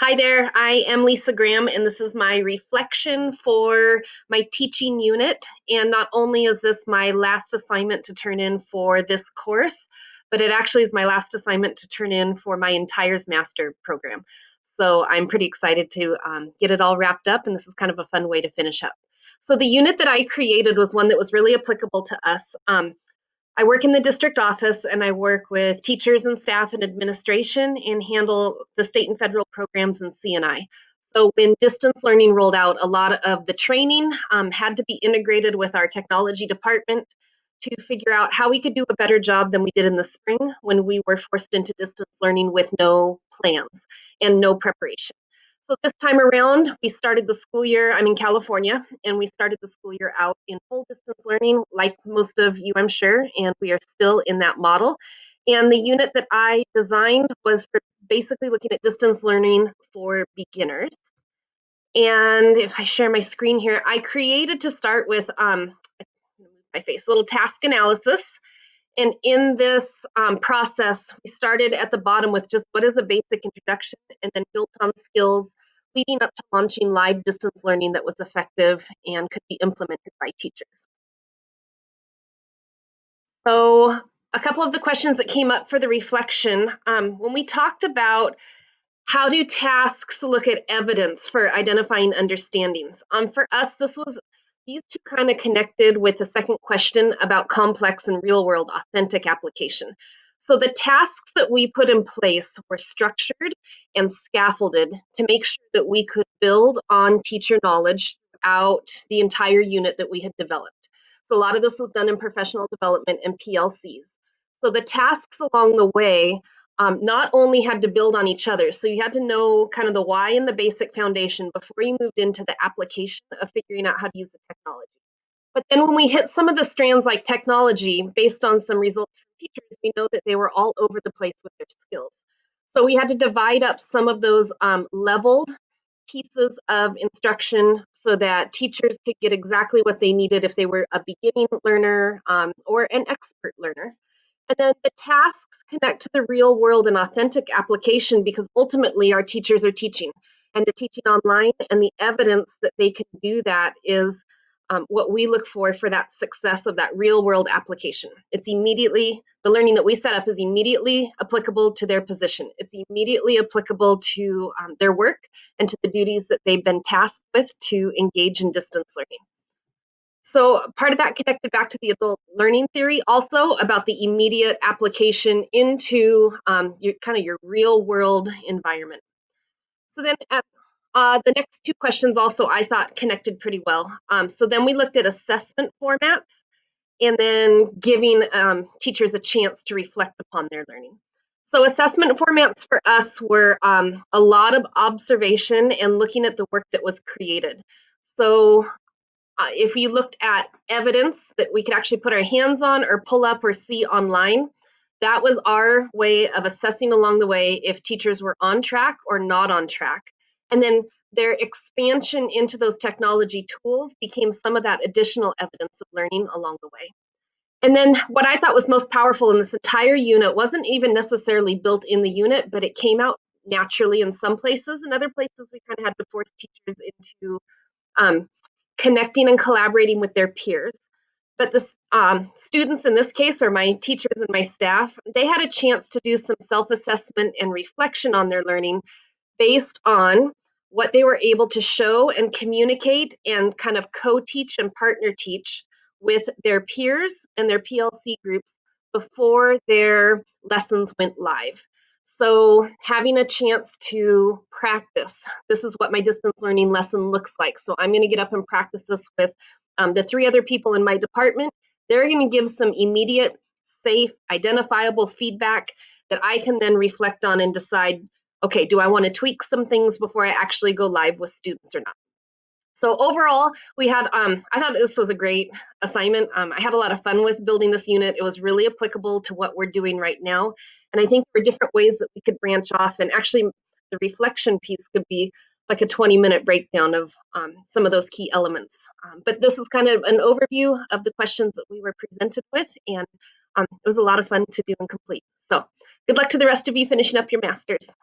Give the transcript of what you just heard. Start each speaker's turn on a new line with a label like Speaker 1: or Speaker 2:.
Speaker 1: Hi there, I am Lisa Graham, and this is my reflection for my teaching unit. And not only is this my last assignment to turn in for this course, but it actually is my last assignment to turn in for my Entires Master program. So I'm pretty excited to get it all wrapped up, and this is kind of a fun way to finish up. So the unit that I created was one that was really applicable to us. I work in the district office and I work with teachers and staff and administration and handle the state and federal programs in CNI. So when distance learning rolled out, a lot of the training had to be integrated with our technology department to figure out how we could do a better job than we did in the spring when we were forced into distance learning with no plans and no preparation. So this time around, we started the school year. I'm in California, and we started the school year out in full distance learning, like most of you, I'm sure, and we are still in that model. And the unit that I designed was for basically looking at distance learning for beginners. And if I share my screen here, I created to start with my face, a little task analysis. And in this process, we started at the bottom with just what is a basic introduction and then built on skills leading up to launching live distance learning that was effective and could be implemented by teachers. So a couple of the questions that came up for the reflection, when we talked about how do tasks look at evidence for identifying understandings? For us, these two kind of connected with the second question about complex and real world authentic application. So the tasks that we put in place were structured and scaffolded to make sure that we could build on teacher knowledge throughout the entire unit that we had developed. So a lot of this was done in professional development and PLCs. So the tasks along the way not only had to build on each other, so you had to know kind of the why and the basic foundation before you moved into the application of figuring out how to use the technology. But then when we hit some of the strands like technology, based on some results from teachers, we know that they were all over the place with their skills. So we had to divide up some of those leveled pieces of instruction so that teachers could get exactly what they needed if they were a beginning learner or an expert learner. And then the tasks connect to the real world and authentic application because ultimately our teachers are teaching and they're teaching online, and the evidence that they can do that is what we look for that success of that real world application. It's immediately, the learning that we set up is immediately applicable to their position. It's immediately applicable to their work and to the duties that they've been tasked with to engage in distance learning. So part of that connected back to the adult learning theory also about the immediate application into your real world environment. So then the next two questions also I thought connected pretty well. So then we looked at assessment formats and then giving teachers a chance to reflect upon their learning. So assessment formats for us were a lot of observation and looking at the work that was created. So if we looked at evidence that we could actually put our hands on or pull up or see online, that was our way of assessing along the way if teachers were on track or not on track. And then their expansion into those technology tools became some of that additional evidence of learning along the way. And then what I thought was most powerful in this entire unit wasn't even necessarily built in the unit, but it came out naturally in some places. In other places, we kind of had to force teachers into um, connecting and collaborating with their peers. But the students in this case, or my teachers and my staff, they had a chance to do some self-assessment and reflection on their learning based on what they were able to show and communicate and kind of co-teach and partner teach with their peers and their PLC groups before their lessons went live. So having a chance to practice, this is what my distance learning lesson looks like. So I'm going to get up and practice this with the three other people in my department. They're going to give some immediate, safe, identifiable feedback that I can then reflect on and decide, okay, do I want to tweak some things before I actually go live with students or not? So overall, we had, I thought this was a great assignment. I had a lot of fun with building this unit. It was really applicable to what we're doing right now. And I think there are different ways that we could branch off. And actually, the reflection piece could be like a 20-minute breakdown of some of those key elements. But this is kind of an overview of the questions that we were presented with. And it was a lot of fun to do and complete. So good luck to the rest of you finishing up your masters.